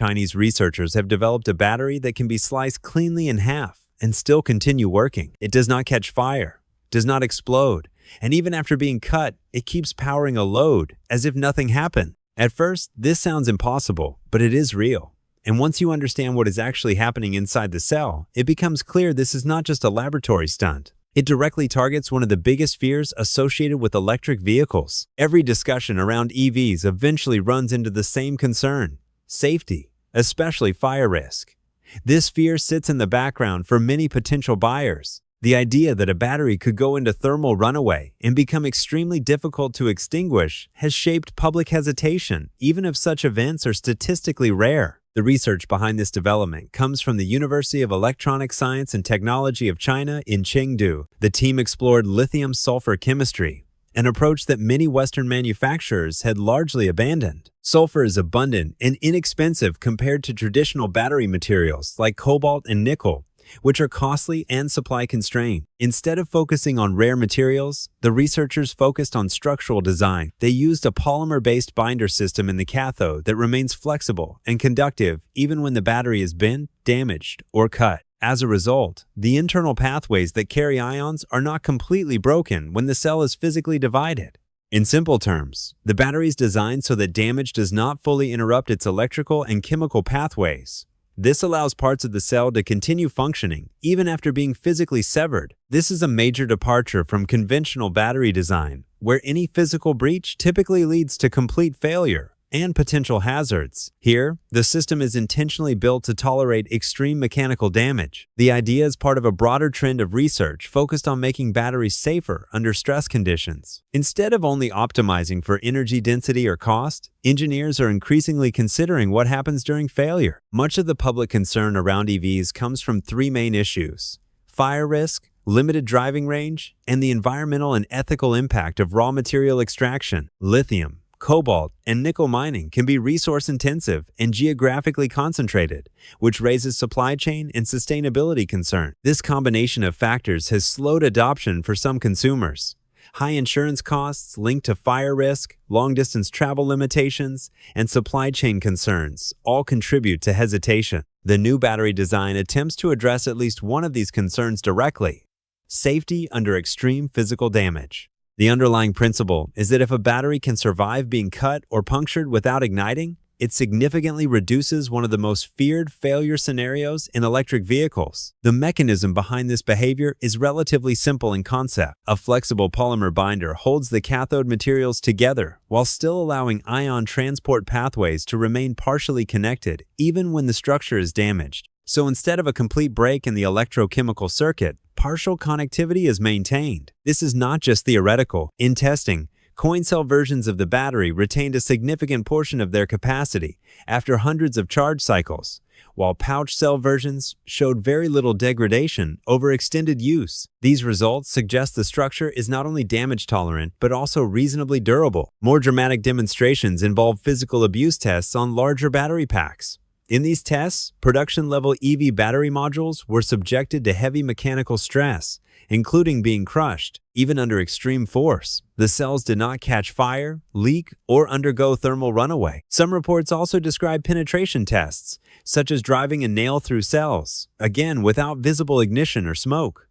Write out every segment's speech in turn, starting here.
Chinese researchers have developed a battery that can be sliced cleanly in half and still continue working. It does not catch fire, does not explode, and even after being cut, it keeps powering a load as if nothing happened. At first, this sounds impossible, but it is real. And once you understand what is actually happening inside the cell, it becomes clear this is not just a laboratory stunt. It directly targets one of the biggest fears associated with electric vehicles. Every discussion around EVs eventually runs into the same concern: safety, especially fire risk. This fear sits in the background for many potential buyers. The idea that a battery could go into thermal runaway and become extremely difficult to extinguish has shaped public hesitation, even if such events are statistically rare. The research behind this development comes from the University of Electronic Science and Technology of China in Chengdu. The team explored lithium-sulfur chemistry, an approach that many Western manufacturers had largely abandoned. Sulfur is abundant and inexpensive compared to traditional battery materials like cobalt and nickel, which are costly and supply constrained. Instead of focusing on rare materials, the researchers focused on structural design. They used a polymer-based binder system in the cathode that remains flexible and conductive even when the battery is bent, damaged, or cut. As a result, the internal pathways that carry ions are not completely broken when the cell is physically divided. In simple terms, the battery is designed so that damage does not fully interrupt its electrical and chemical pathways. This allows parts of the cell to continue functioning even after being physically severed. This is a major departure from conventional battery design, where any physical breach typically leads to complete failure and potential hazards. Here, the system is intentionally built to tolerate extreme mechanical damage. The idea is part of a broader trend of research focused on making batteries safer under stress conditions. Instead of only optimizing for energy density or cost, engineers are increasingly considering what happens during failure. Much of the public concern around EVs comes from three main issues: fire risk, limited driving range, and the environmental and ethical impact of raw material extraction. Lithium, cobalt, and nickel mining can be resource-intensive and geographically concentrated, which raises supply chain and sustainability concerns. This combination of factors has slowed adoption for some consumers. High insurance costs linked to fire risk, long-distance travel limitations, and supply chain concerns all contribute to hesitation. The new battery design attempts to address at least one of these concerns directly: safety under extreme physical damage. The underlying principle is that if a battery can survive being cut or punctured without igniting, it significantly reduces one of the most feared failure scenarios in electric vehicles. The mechanism behind this behavior is relatively simple in concept. A flexible polymer binder holds the cathode materials together while still allowing ion transport pathways to remain partially connected even when the structure is damaged. So instead of a complete break in the electrochemical circuit, partial connectivity is maintained. This is not just theoretical. In testing, coin cell versions of the battery retained a significant portion of their capacity after hundreds of charge cycles, while pouch cell versions showed very little degradation over extended use. These results suggest the structure is not only damage tolerant, but also reasonably durable. More dramatic demonstrations involve physical abuse tests on larger battery packs. In these tests, production-level EV battery modules were subjected to heavy mechanical stress, including being crushed, even under extreme force. The cells did not catch fire, leak, or undergo thermal runaway. Some reports also describe penetration tests, such as driving a nail through cells, again without visible ignition or smoke.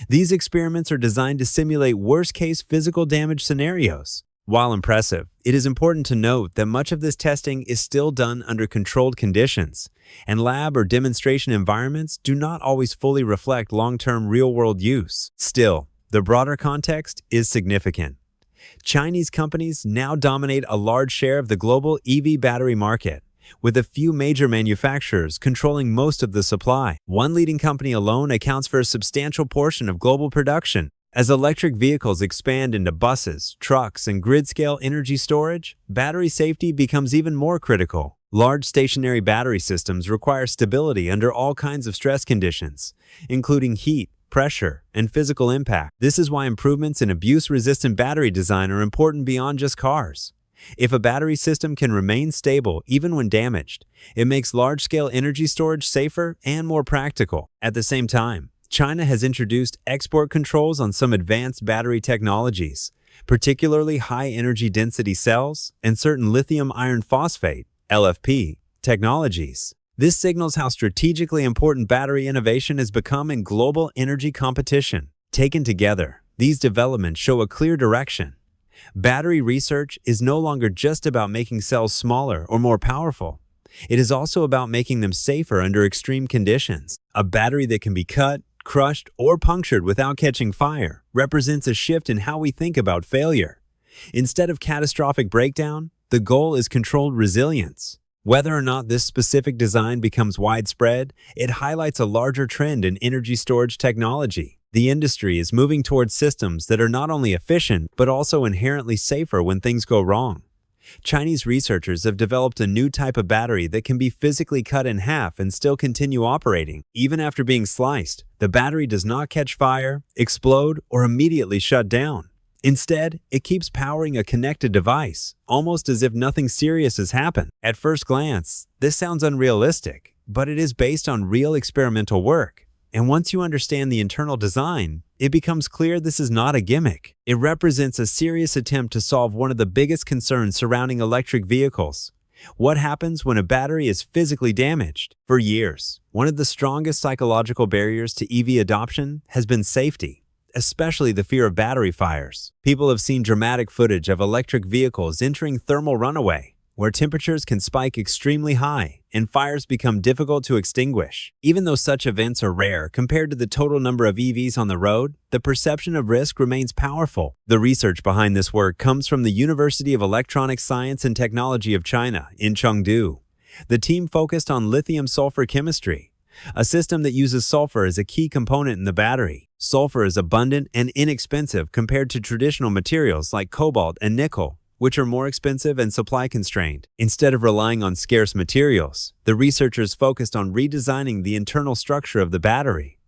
These experiments are designed to simulate worst-case physical damage scenarios. While impressive, it is important to note that much of this testing is still done under controlled conditions, and lab or demonstration environments do not always fully reflect long-term real-world use. Still, the broader context is significant. Chinese companies now dominate a large share of the global EV battery market, with a few major manufacturers controlling most of the supply. One leading company alone accounts for a substantial portion of global production. As electric vehicles expand into buses, trucks, and grid-scale energy storage, battery safety becomes even more critical. Large stationary battery systems require stability under all kinds of stress conditions, including heat, pressure, and physical impact. This is why improvements in abuse-resistant battery design are important beyond just cars. If a battery system can remain stable even when damaged, it makes large-scale energy storage safer and more practical. At the same time, China has introduced export controls on some advanced battery technologies, particularly high energy density cells and certain lithium iron phosphate (LFP) technologies. This signals how strategically important battery innovation has become in global energy competition. Taken together, these developments show a clear direction. Battery research is no longer just about making cells smaller or more powerful. It is also about making them safer under extreme conditions. A battery that can be cut, crushed, or punctured without catching fire represents a shift in how we think about failure. Instead of catastrophic breakdown, the goal is controlled resilience. Whether or not this specific design becomes widespread, it highlights a larger trend in energy storage technology. The industry is moving towards systems that are not only efficient, but also inherently safer when things go wrong. Chinese researchers have developed a new type of battery that can be physically cut in half and still continue operating. Even after being sliced, the battery does not catch fire, explode, or immediately shut down. Instead, it keeps powering a connected device, almost as if nothing serious has happened. At first glance, this sounds unrealistic, but it is based on real experimental work. And once you understand the internal design, it becomes clear this is not a gimmick. It represents a serious attempt to solve one of the biggest concerns surrounding electric vehicles. What happens when a battery is physically damaged? For years, one of the strongest psychological barriers to EV adoption has been safety, especially the fear of battery fires. People have seen dramatic footage of electric vehicles entering thermal runaway, where temperatures can spike extremely high and fires become difficult to extinguish. Even though such events are rare compared to the total number of EVs on the road, the perception of risk remains powerful. The research behind this work comes from the University of Electronic Science and Technology of China in Chengdu. The team focused on lithium-sulfur chemistry, a system that uses sulfur as a key component in the battery. Sulfur is abundant and inexpensive compared to traditional materials like cobalt and nickel, which are more expensive and supply-constrained. Instead of relying on scarce materials, the researchers focused on redesigning the internal structure of the battery.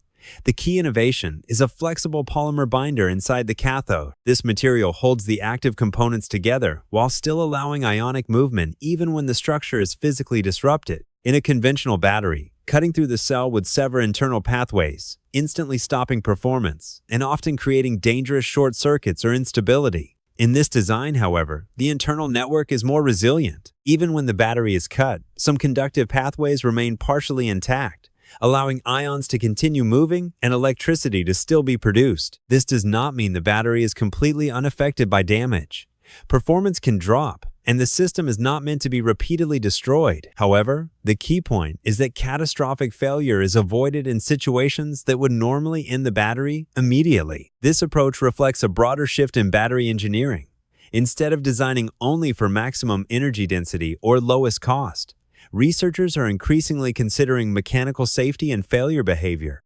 The key innovation is a flexible polymer binder inside the cathode. This material holds the active components together while still allowing ionic movement even when the structure is physically disrupted. In a conventional battery, cutting through the cell would sever internal pathways, instantly stopping performance, and often creating dangerous short circuits or instability. In this design, however, the internal network is more resilient. Even when the battery is cut, some conductive pathways remain partially intact, allowing ions to continue moving and electricity to still be produced. This does not mean the battery is completely unaffected by damage. Performance can drop, and the system is not meant to be repeatedly destroyed. However, the key point is that catastrophic failure is avoided in situations that would normally end the battery immediately. This approach reflects a broader shift in battery engineering. Instead of designing only for maximum energy density or lowest cost, researchers are increasingly considering mechanical safety and failure behavior.